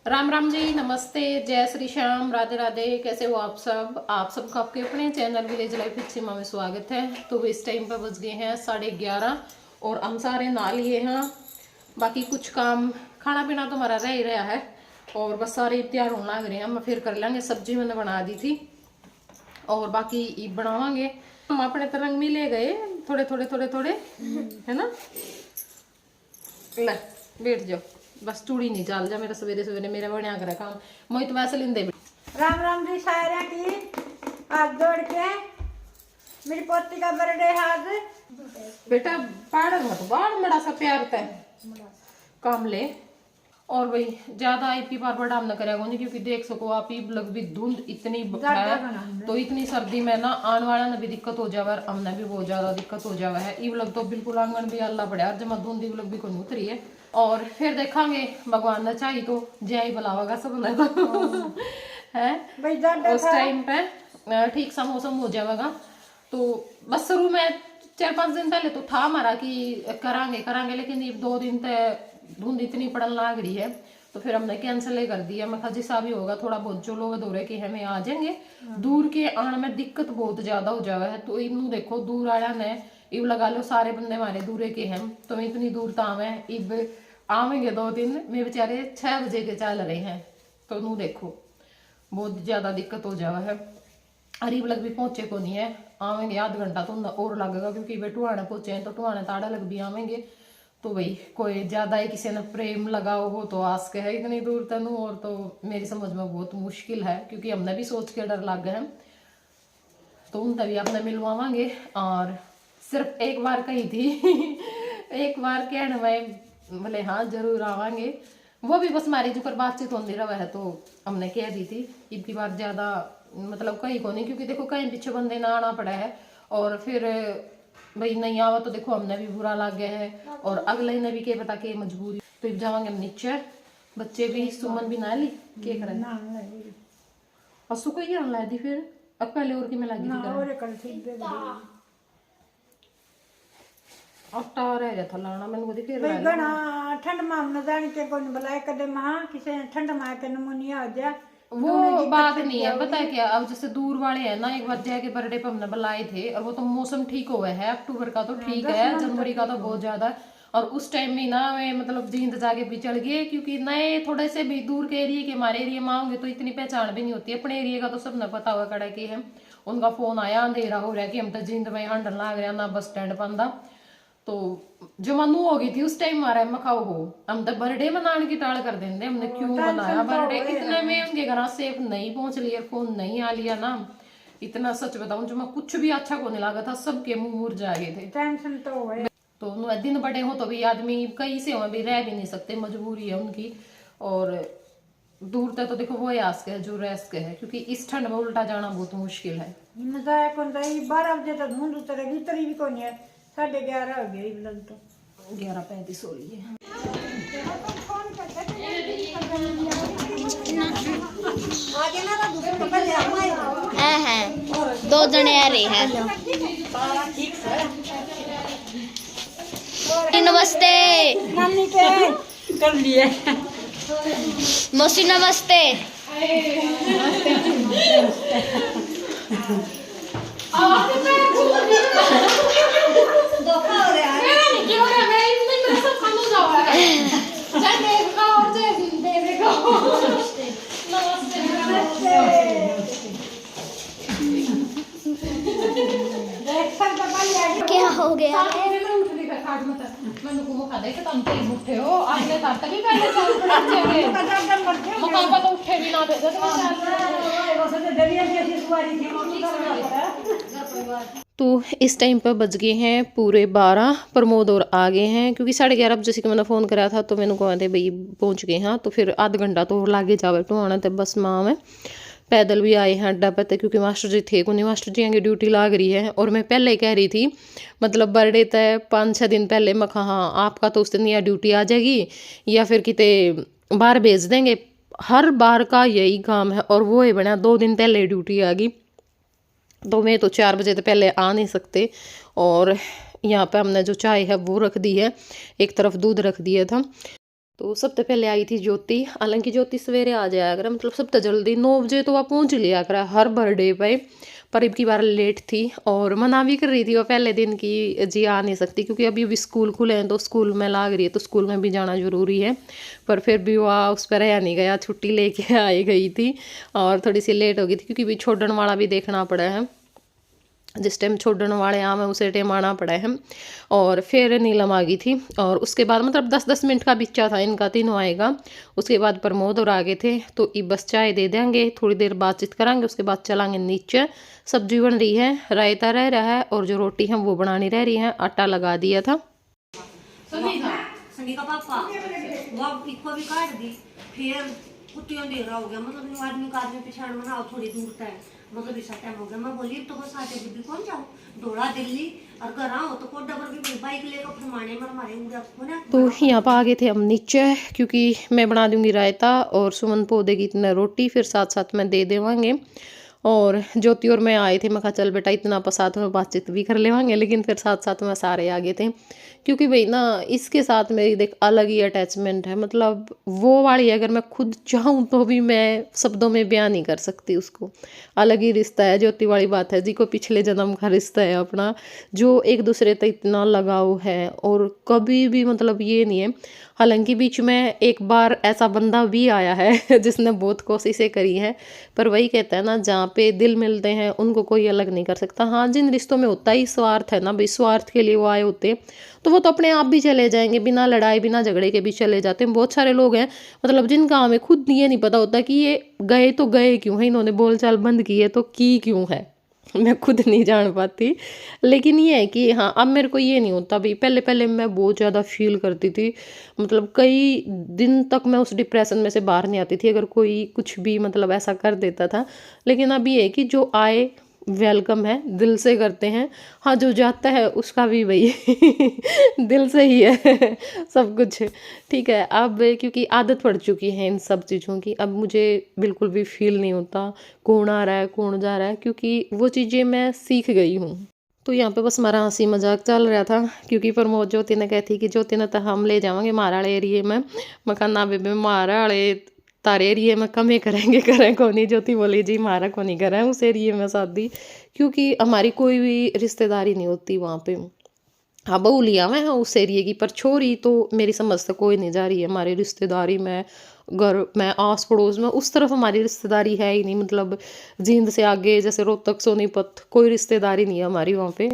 राम राम जी, नमस्ते, जय श्री श्याम, राधे राधे। कैसे हो आप सब? आप सबका आपके अपने चैनल विलेज लाइफ सिमा में स्वागत है। तो इस टाइम पर बज गए हैं 11:30 और हम सारे नहा लिए हैं। बाकी कुछ काम खाना पीना तो हमारा रह ही रहा है और बस सारे तैयार होने लग रहे हैं। हम फिर कर लेंगे, सब्जी मैंने बना दी थी और बाकी बनावांगे। हम अपने तरंग में ले गए थोड़े थोड़े थोड़े थोड़े, है ना। ले बैठ जाओ, बस चूड़ी नहीं चाल जा मेरा सवेरे सवेरे मेरा बढ़िया करा काम। मोहित वैसे लिंदे राम राम जी सारे की हाथ जोड़ के। मेरी पोती का बर्थडे है आज। बेटा पाड़ मत बाढ़ बड़ा सा प्यार तय काम ले। और भाई ज्यादा आईपी बार बार डाल न करेगा नहीं, क्योंकि देख सको आप ही लग भी धुंध इतनी है तो इतनी सर्दी में ना आने वाला ने भी दिक्कत हो जावा और हमने भी बहुत ज्यादा दिक्कत हो जावा है। इव लग तो बिल्कुल आंगन भी अल्लाह पड़ा जमा धुंध इव लग भी कोई उतरी है। और फिर देखांगे भगवान ने चाहिए तो जय ही बुलावागा सब ने तो है उस टाइम पे ठीक सा मौसम हो जाएगा। तो बस शुरू में 4-5 दिन पहले तो था हमारा कि करांगे करांगे, लेकिन ये 2 दिन तक धुंध इतनी पड़न लग रही है तो फिर हमने कैंसिल ही कर दिया। मैं कहा जिसा भी होगा थोड़ा बहुत जो लोग दौरे के हमें आ जाएंगे। दूर के आने में दिक्कत बहुत ज्यादा हो जावा है। तो इनू देखो दूर आया ने इव लगा लो सारे बंदे हमारे दूरे के हैं तो इतनी दूर ताम है। इब आवेंगे 2 दिन में बेचारे 6 बजे के चल रहे हैं तो नू देखो बहुत ज्यादा दिक्कत हो जावा है। अरीब लग भी पहुंचे को नहीं है, आवेंगे आध घंटा तो और लगेगा क्योंकि वे टुहाने पहुंचे हैं तो टुहाने ताड़ा लग भी आवेंगे। तो भाई कोई ज्यादा ही किसी ने प्रेम लगाओ हो तो आस के है इतनी दूर तनु, और तो मेरी समझ में बहुत मुश्किल है क्योंकि हमने भी सोच के डर लग गए हैं। तो उनसे भी अपने मिलवावांगे। और सिर्फ एक बार कही थी एक बार कहने में बोले हाँ जरूर आवांगे, वो भी बस हमारी जो कर बातचीत होती रहा है तो हमने कह दी थी। इनकी बार ज्यादा मतलब कहीं को नहीं, क्योंकि देखो कहीं पीछे बंदे ना आना पड़ा है और फिर भाई नहीं आवा तो देखो हमने भी बुरा लग गया है और अगले ने भी के पता के मजबूरी। तो अब जावांगे हम नीचे, बच्चे भी सुमन भी ना ली के करें असु को ही ला दी फिर अब पहले और की मैं लगी थी और कल ठीक दे आटा रह गया था लाना मैंने को फिर भाई गना ठंड में न जान के कोई बुलाए कदे महा किसे ठंड में के नमूनिया हो जाए वो बात नहीं है। पता है क्या, अब जैसे दूर वाले हैं ना, एक बार जय के बर्थडे पे हमने बुलाए थे और वो तो मौसम ठीक हुआ है। अक्टूबर का तो ठीक है, जनवरी का तो बहुत ज्यादा। और उस टाइम में ना मैं मतलब जींद जाके भी चढ़ गए क्योंकि नए थोड़े से भी दूर के एरिया के हमारे एरिया में आओगे तो इतनी पहचान भी नहीं होती। अपने एरिया का तो सब न पता हुआ कड़ा के है। उनका फोन आया अंधेरा हो रहा है कि हम तो जींद में हंडन लाग रहा ना बस स्टैंड बंदा। तो जो मनु हो गई थी उस टाइम हमारा मखाओ हो हम तो बर्थडे मनाने की टाल कर देंगे। हमने क्यों बनाया बर्थडे, इतने में उनके घर सेफ नहीं पहुंच लिया, फोन नहीं आ लिया ना। इतना सच बताऊं जो मैं कुछ भी अच्छा को नहीं लगा था, सबके मुंह मुरझा गए थे। टेंशन तो है तो दिन बड़े हो तो भी आदमी कहीं से हो भी रह भी नहीं सकते, मजबूरी है उनकी। और दूर तक तो देखो वो आस के है जो रह के है, क्योंकि इस ठंड में उल्टा जाना बहुत मुश्किल है। 12 बजे तक धुंध उतरेगी, उतरी भी कौन है। 11:30 हो गया इवलन तो 11:35 हो रही है। है 2 जने आ रहे हैं। नमस्ते नानी के कर लिए मौसी, नमस्ते। क्या हो गया? तो इस टाइम पर बज गए हैं पूरे 12। प्रमोद और आ गए हैं क्योंकि 11:30 जैसे कि मैंने फ़ोन करा था तो मैंने कहा थे भाई पहुंच गए हैं। तो फिर आध घंटा तो लागे जावे तो आना। तो बस माँ में पैदल भी आए हैं अड्डा पे क्योंकि मास्टर जी थे को नहीं, मास्टर जी की ड्यूटी लाग रही है। और मैं पहले ही कह रही थी मतलब बर्थडे तय 5-6 दिन पहले मैं कहा हाँ आपका तो उस दिन या ड्यूटी आ जाएगी या फिर किते बाहर भेज देंगे। हर बार का यही काम है और वो ही बना 2 दिन पहले ड्यूटी आ गई। तो मैं तो 4 बजे तो पहले आ नहीं सकते। और यहाँ पे हमने जो चाय है वो रख दी है, एक तरफ दूध रख दिया था। तो सबसे पहले आई थी ज्योति। हालांकि ज्योति सवेरे आ जाया करे, मतलब सबसे जल्दी 9 बजे तो वह पहुँच लिया करे हर बर्थडे पे, पर अब की बार लेट थी। और मना भी कर रही थी वो पहले दिन की जी आ नहीं सकती, क्योंकि अभी भी स्कूल खुले हैं तो स्कूल में लाग रही है, तो स्कूल में भी जाना ज़रूरी है। पर फिर भी वह उस पर रह नहीं गया, छुट्टी लेके आई गई थी और थोड़ी सी लेट हो गई थी, क्योंकि भी छोड़ने वाला भी देखना पड़ा है। जिस टाइम छोड़ने वाले आम है उसे टाइम आना पड़ा है। और फिर नीलम आ गई थी, और उसके बाद मतलब 10-10 मिनट का बिच्चा था इनका, तीनों आएगा। उसके बाद प्रमोद और आगे थे, तो ये बस चाय दे देंगे, थोड़ी देर बातचीत करेंगे, उसके बाद चलांगे नीचे। सब्जी बन रही है, रायता रह रहा है, और जो रोटी है वो बनानी रह रही है। आटा लगा दिया था। संगी का पापा वो इको भी काट दी, फिर कुत्तियों दे रहा हो गया, मतलब आदमी का आदमी पिछाड़ बनाओ थोड़ी दूर तक, मतलब इस टाइम हो गया। मैं बोली तो बस आते भी कौन जाओ, दौड़ा दिल्ली और घर आओ तो कोड डबर की बाइक लेकर फिर मारने में हमारे होना। तो यहाँ पर आ गए थे हम नीचे, क्योंकि मैं बना दूंगी रायता और सुमन पो देगी इतना रोटी, फिर साथ साथ में दे देवांगे। और ज्योति और मैं आए थे, मैं कहा चल बेटा इतना साथ में बातचीत भी कर लेवांगे, लेकिन फिर साथ साथ में सारे आ गए थे, क्योंकि भाई ना इसके साथ मेरी देख अलग ही अटैचमेंट है। मतलब वो वाली अगर मैं खुद चाहूँ तो भी मैं शब्दों में बयान नहीं कर सकती उसको। अलग ही रिश्ता है, ज्योति वाली बात है जी को पिछले जन्म का रिश्ता है अपना, जो एक दूसरे तक इतना लगाव है। और कभी भी मतलब ये नहीं है, हालांकि बीच में एक बार ऐसा बंदा भी आया है जिसने बहुत कोशिशें करी हैं, पर वही कहता है ना, जहाँ पे दिल मिलते हैं उनको कोई अलग नहीं कर सकता। हाँ, जिन रिश्तों में होता ही स्वार्थ है ना भाई, स्वार्थ के लिए वो आए होते तो वो तो अपने आप भी चले जाएंगे, बिना लड़ाई बिना झगड़े के भी चले जाते हैं। बहुत सारे लोग हैं मतलब जिनका हमें खुद ये नहीं पता होता कि ये गए तो गए क्यों है, इन्होंने बोलचाल बंद की है तो की क्यों है, मैं खुद नहीं जान पाती। लेकिन ये है कि हाँ, अब मेरे को ये नहीं होता भाई। पहले पहले मैं बहुत ज़्यादा फील करती थी, मतलब कई दिन तक मैं उस डिप्रेशन में से बाहर नहीं आती थी अगर कोई कुछ भी मतलब ऐसा कर देता था। लेकिन अब ये है कि जो आए वेलकम है, दिल से करते हैं। हाँ, जो जाता है उसका भी भाई दिल से ही है सब कुछ, ठीक है। अब क्योंकि आदत पड़ चुकी है इन सब चीज़ों की, अब मुझे बिल्कुल भी फील नहीं होता कौन आ रहा है कौन जा रहा है, क्योंकि वो चीज़ें मैं सीख गई हूँ। तो यहाँ पे बस हमारा हंसी मजाक चल रहा था, क्योंकि प्रमोद ज्योति ने कहती कि ज्योति ने तो हम ले जाएंगे मारा वाले एरिए में। मैं कहा ना बेबे, मारा वाले तारे एरिए में कम ही करेंगे, करें को नहीं। ज्योति बोली जी मारा को नहीं करें उस एरिए में शादी, क्योंकि हमारी कोई भी रिश्तेदारी नहीं होती वहाँ पे। हाँ, बहू लिया मैं उस एरिए की, पर छोरी तो मेरी समझ से कोई नहीं जा रही है हमारी रिश्तेदारी में। घर में आस पड़ोस में उस तरफ हमारी रिश्तेदारी है ही नहीं, मतलब जींद से आगे जैसे रोहतक सोनीपत कोई रिश्तेदारी नहीं है हमारी वहाँ पे।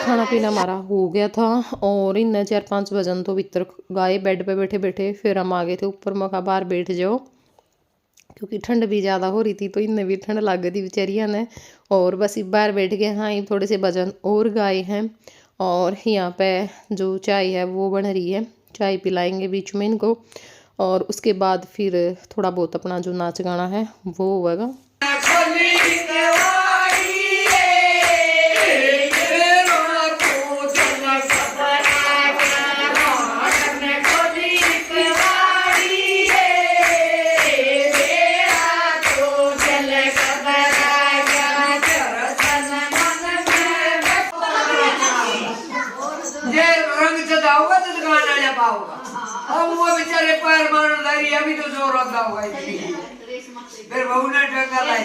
खाना पीना हमारा हो गया था, और इन 4-5 बजन तो भीतर गाए बेड पे बैठे बैठे। फिर हम आ गए थे ऊपर, मौका बाहर बैठ जाओ, क्योंकि ठंड भी ज़्यादा हो रही थी, तो इन्हें भी ठंड लग गई थी बेचारियाँ ने। और बस बाहर बैठ गए। हाँ, ये थोड़े से भजन और गाए हैं, और यहाँ पे जो चाय है वो बन रही है, चाय पिलाएंगे बीच में इनको, और उसके बाद फिर थोड़ा बहुत अपना जो नाच गाना है वो होगा। बेचारे पैर मारन दारी अभी तो जोर आता होगा, फिर बहू ने टंगा लाई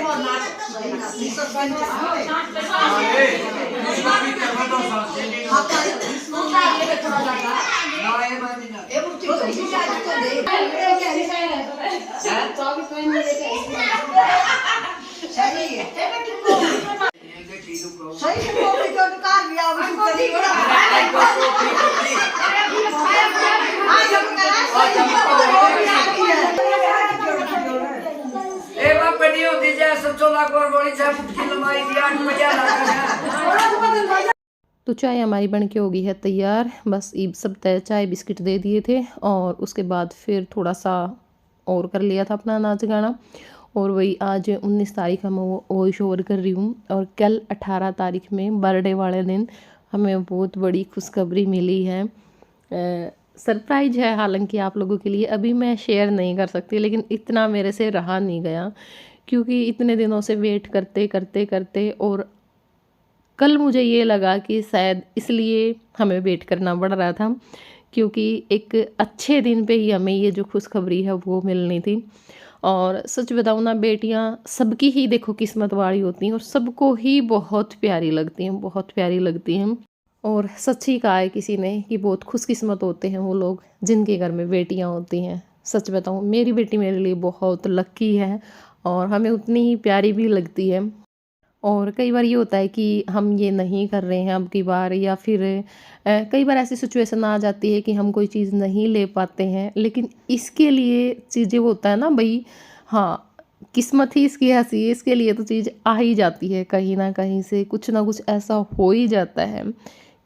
ए बाप बड़ी होती जाए सब 14 और बड़ी चाहे फुट की लंबाई थी 8 बजा लगा। तो चाय हमारी बन के हो गई है तैयार। बस ईब सब तय चाय बिस्किट दे दिए थे और उसके बाद फिर थोड़ा सा और कर लिया था अपना नाच गाना। और वही आज 19 तारीख हम वॉइस ओवर कर रही हूँ और कल 18 तारीख में बर्थडे वाले दिन हमें बहुत बड़ी खुशखबरी मिली है। सरप्राइज है हालांकि आप लोगों के लिए, अभी मैं शेयर नहीं कर सकती, लेकिन इतना मेरे से रहा नहीं गया क्योंकि इतने दिनों से वेट करते करते करते और कल मुझे ये लगा कि शायद इसलिए हमें वेट करना पड़ रहा था क्योंकि एक अच्छे दिन पे ही हमें ये जो खुशखबरी है वो मिलनी थी। और सच बताऊँ ना, बेटियाँ सबकी ही देखो किस्मत वाली होती हैं और सबको ही बहुत प्यारी लगती हैं, बहुत प्यारी लगती हैं। और सच ही कहा है किसी ने कि बहुत खुशकिस्मत होते हैं वो लोग जिनके घर में बेटियाँ होती हैं। सच बताऊँ, मेरी बेटी मेरे लिए बहुत लकी है और हमें उतनी ही प्यारी भी लगती है। और कई बार ये होता है कि हम ये नहीं कर रहे हैं अब की बार, या फिर कई बार ऐसी सिचुएशन आ जाती है कि हम कोई चीज़ नहीं ले पाते हैं, लेकिन इसके लिए चीज़ें होता है ना भाई, हाँ किस्मत ही इसकी ऐसी है, इसके लिए तो चीज़ आ ही जाती है, कहीं ना कहीं से कुछ ना कुछ ऐसा हो ही जाता है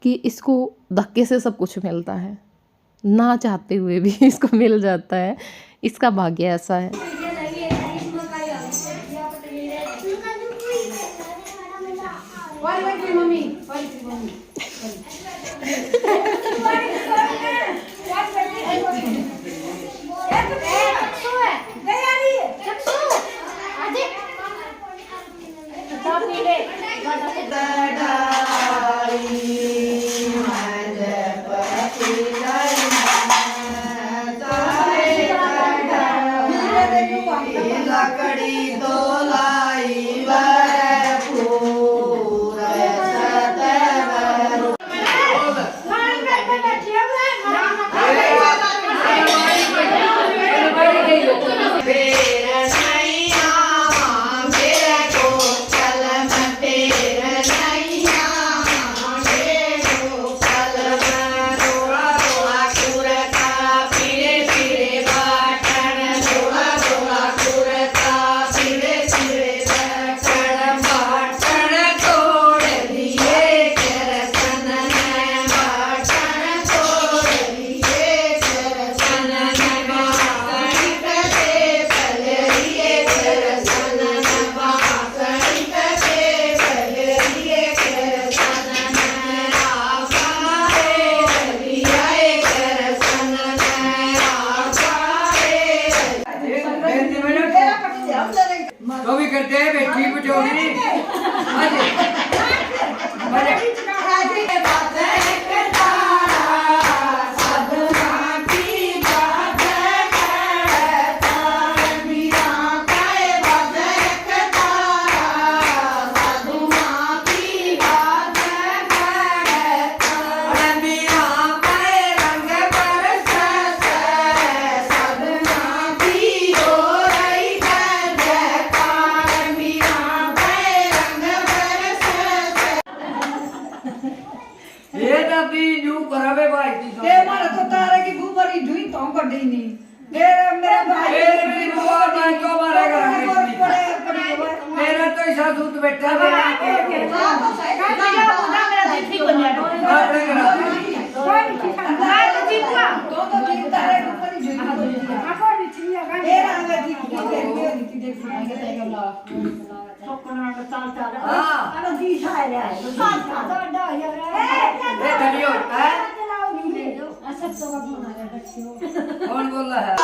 कि इसको धक्के से सब कुछ मिलता है, ना चाहते हुए भी इसको मिल जाता है। इसका भाग्य ऐसा है। तो भी करते हैं बेटी बचोगी करावे भाई ये मारा तो तारे की गुबरी जुई तो कटी नहीं मेरे भाई मेरी बुआ भाई को मारेगा मेरा तो ऐसा दूध बैठा है कौन बोल रहा है?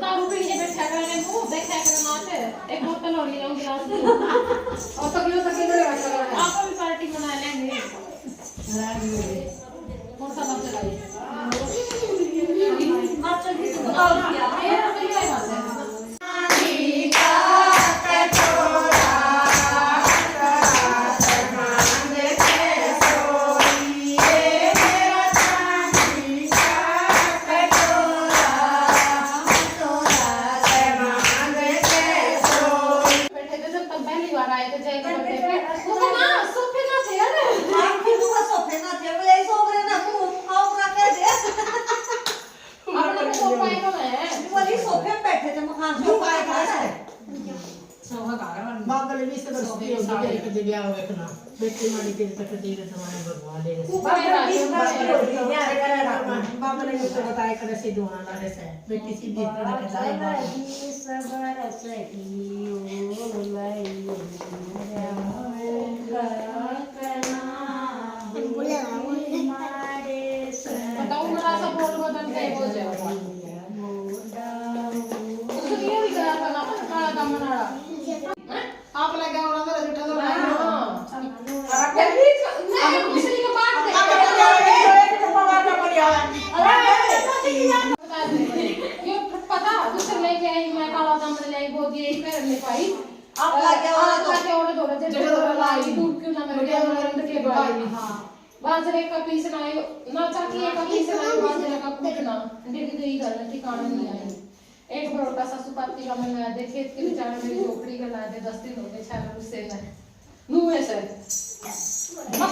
दारू पीने बैठा करने को देखा करना है एक बोतल और ले आऊं गिलास में और तो किलो तक ले आपको भी पार्टी मना लेंगे कौन सा बात चलाई मास्टर जी तो बताओ क्या ये तो क्या बात है बागल भी से बस के के दिया हो देखना बेटी मारी के तक दे के तुम्हारे भगवान ले बागल ने तो बताया कर से दोना लारे से बेटी सी दी के जाए सबर सही ओ लाई बताओ मेरा सब बोल बदल के हो जाएगा ये भी करा था ना काला काम बनाड़ा आप लगे और अंदर बैठा तो मैं दूसरी को बात ये पता दूसरे लेके आई मैं काला दाम ले आई बहुत ये पैर ले पाई आप लगे और दो जगह लाई दूध क्यों ना मेरे अंदर के भाई हां बाजरे का पीस ना चाकी का पीस ना बाजरे का कुटना डिग गई घर ठिकाना नहीं आई एक बार का ससुपाती का मैं देखे के बेचारे मेरी झोपड़ी का ला दे 10 दिन हो गए छाला उससे ना मुंह से